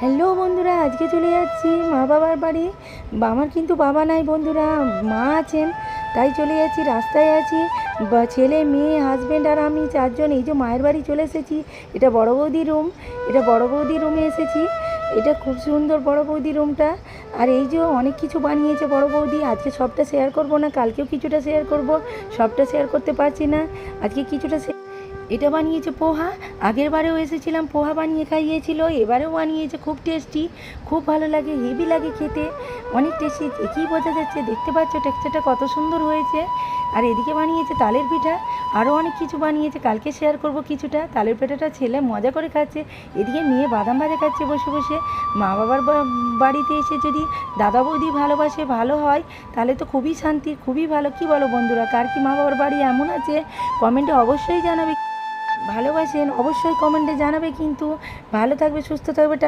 Hello বন্ধুরা, আজকে চলে যাচ্ছি মা বাবার বাড়ি। আমার কিন্তু বাবা নাই বন্ধুরা, মা আছেন, তাই চলে যাচ্ছি। রাস্তায় আছি, ছেলে মেয়ে হাজব্যান্ড আর আমি চারজন। এই যে মায়ের বাড়ি চলে এসেছি। এটা বড় বৌদি রুম, এটা বড় বৌদি রুমে এসেছি। এটা খুব সুন্দর বড় বৌদি রুমটা। আর এই যে অনেক কিছু বানিয়েছে বড় বৌদি। আজকে সবটা শেয়ার করব না, কালকেও কিছুটা শেয়ার করব, সবটা শেয়ার করতে পারছি না, আজকে কিছুটা। এটা বানিয়েছে পোহা। আগের বারেও এসেছিলাম, পোহা বানিয়ে খাইয়েছিল, এবারেও বানিয়েছে। খুব টেস্টি, খুব ভালো লাগে, হেভি লাগে খেতে, অনেক টেস্টি। দেখেই বোঝা যাচ্ছে, দেখতে পাচ্ছ টেক্সচারটা কত সুন্দর হয়েছে। আর এদিকে বানিয়েছে তালের পিঠা, আরও অনেক কিছু বানিয়েছে, কালকে শেয়ার করব কিছুটা। তালের পিঠাটা ছেলে মজা করে খাচ্ছে, এদিকে মেয়ে বাদাম ভাজা খাচ্ছে বসে বসে। মা বাবার বাড়িতে এসে যদি দাদা বৌদি ভালোবাসে, ভালো হয়, তাহলে তো খুবই শান্তি, খুবই ভালো। কি বলো বন্ধুরা, কার কি মা বাবার বাড়ি এমন আছে কমেন্টে অবশ্যই জানাবে। ভালোবাসেন অবশ্যই কমেন্টে জানাবে। কিন্তু ভালো থাকবে, সুস্থ থাকবে।